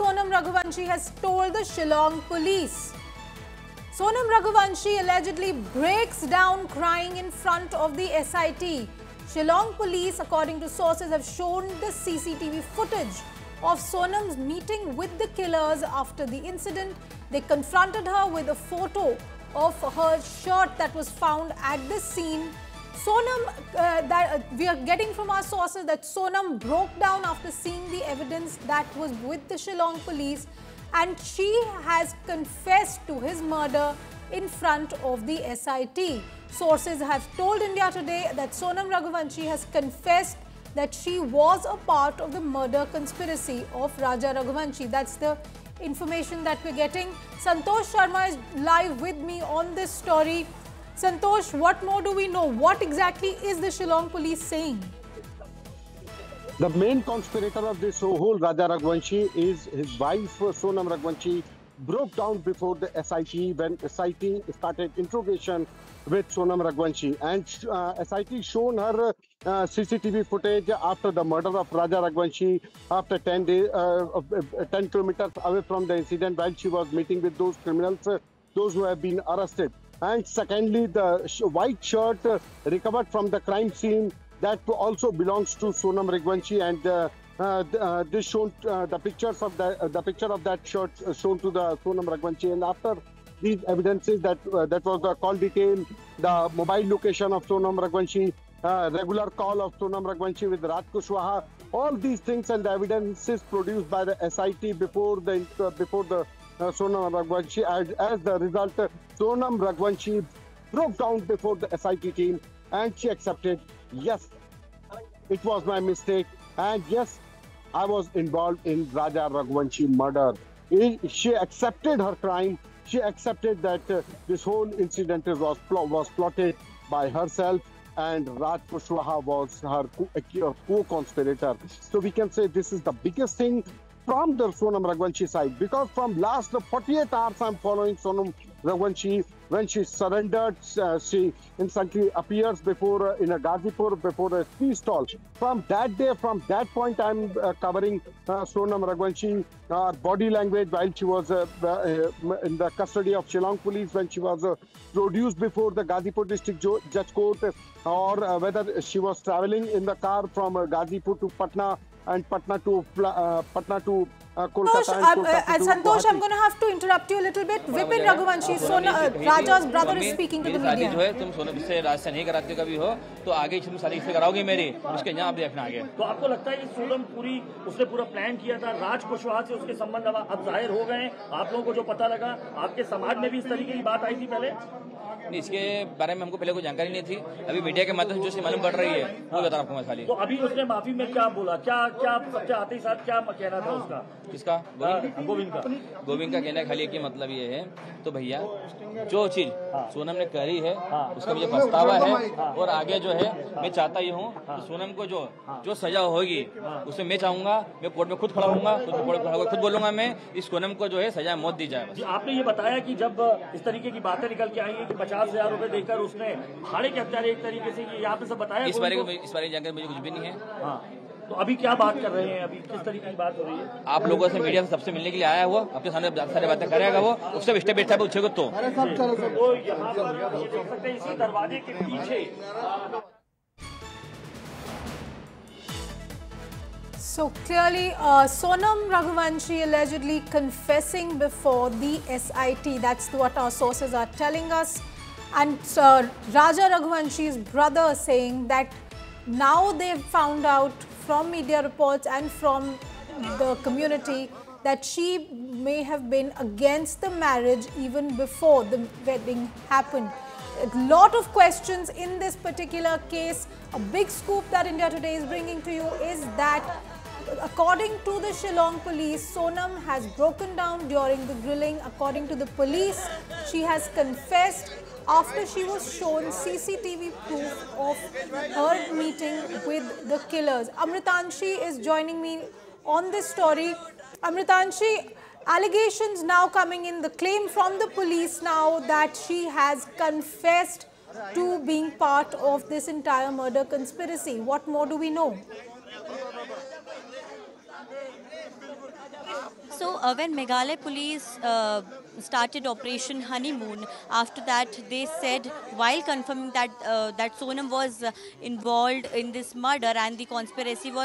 Sonam Raghuvanshi has told the Shillong police. Sonam Raghuvanshi allegedly breaks down crying in front of the SIT. Shillong police, according to sources, have shown the CCTV footage of Sonam's meeting with the killers after the incident. They confronted her with a photo of her shirt that was found at the scene. Sonam, we are getting from our sources that Sonam broke down after seeing the evidence that was with the Shillong police, and she has confessed to his murder in front of the SIT. Sources have told India Today that Sonam Raghuvanshi has confessed that she was a part of the murder conspiracy of Raja Raghuvanshi. That's the information that we're getting. Santosh Sharma is live with me on this story. Santosh, what more do we know? What exactly is the Shillong police saying? The main conspirator of this whole Raja Raghuvanshi is his wife Sonam Raghuvanshi. Broke down before the SIT when SIT started interrogation with Sonam Raghuvanshi, and SIT shown her CCTV footage after the murder of Raja Raghuvanshi, after 10 days, 10 kilometers away from the incident, while she was meeting with those criminals, those who have been arrested. And secondly, the white shirt recovered from the crime scene that also belongs to Sonam Raghuvanshi, and this shown the pictures of the picture of that shirt shown to the Sonam Raghuvanshi. And after these evidences, that was the call detail, the mobile location of Sonam Raghuvanshi, regular call of Sonam Raghuvanshi with Raj Kushwaha, all these things and the evidences produced by the SIT before the Sonam Raghuvanshi. As the result, Sonam Raghuvanshi broke down before the SIT team, and she accepted, yes, it was my mistake, and yes, I was involved in Raja Raghuvanshi murder. She accepted her crime. She accepted that this whole incident was plotted by herself, and Raj Kushwaha was her co-conspirator. So we can say this is the biggest thing from the Sonam Raghuvanshi side, because from last 48 hours I'm following Sonam Raghuvanshi. When she surrendered, she instantly appears before in a Gazipur before a tea stall. From that day, from that point, I'm covering Sonam Raghuvanshi body language while she was in the custody of Shillong police, when she was produced before the Gazipur district judge court, or whether she was traveling in the car from Gazipur to Patna, and Patna to Kolkata. Santosh, I'm going to have to interrupt you a little bit. Vipin Raghuvanshi, Raja's brother, is speaking to the media. जो है तुम सोनम से राज से नहीं कराते कभी हो तो आगे तुम शादी से कराओगे मेरी, उसके यहाँ आप देखना आगे। तो आपको लगता है कि सोनम उसने पूरा प्लान किया था, राज कुशवाहा से उसके संबंध अब जाहिर हो गए? आप लोगों को जो पता लगा, आपके समाज में भी इस तरीके की बात आई थी पहले? इसके बारे में हमको पहले कोई जानकारी नहीं थी, अभी मीडिया के माध्यम से जो मालूम पड़ रही है वो बता रहा हूँ मैं खाली। तो अभी उसने माफी में क्या बोला, क्या सबसे आते ही साथ क्या कहना था उसका? किसका? गोविंद का कहना खाली एक ही मतलब ये है, तो भैया जो चीज सोनम ने करी है उसका मुझे पछतावा है, और आगे जो है मैं चाहता ही हूँ कि सोनम को जो सजा होगी उसमें मैं चाहूंगा, मैं कोर्ट में खुद खड़ा होऊंगा, खुद बोलूंगा मैं इस सोनम को जो है सजा मौत दी जाए। आपने ये बताया कि जब इस तरीके की बातें निकल के आई है कि 50,000 रुपए देकर उसने भाड़े के हत्यारे एक तरीके से, ये आपने सब बताया? इस बारे की जानकारी मुझे कुछ भी नहीं है। तो अभी क्या बात कर रहे हैं, अभी किस तरीके की बात हो रही है? आप लोगों से मीडिया से सबसे मिलने के लिए आया हुआ, आपके सामने सारी बातें करेगा वो, उससे स्टेप बाय स्टेप पूछेगा तो यहाँ पर ये देख सकते हैं इसी दरवाजे के पीछे। So clearly, Sonam Raghuvanshi allegedly confessing before the SIT. That's what our sources are telling us. And Raja Raghuvanshi's brother saying that now they've found out from media reports and from the community that she may have been against the marriage even before the wedding happened. A lot of questions in this particular case. A big scoop that India Today is bringing to you is that according to the Shillong police, Sonam has broken down during the grilling. According to the police, she has confessed after she was shown CCTV proof of her meeting with the killers. Amritanshi is joining me on this story. Amritanshi, allegations now coming in, the claim from the police now that she has confessed to being part of this entire murder conspiracy. What more do we know? So when Meghalaya police started Operation Honeymoon, after that they said, while confirming that that Sonam was involved in this murder and the conspiracy was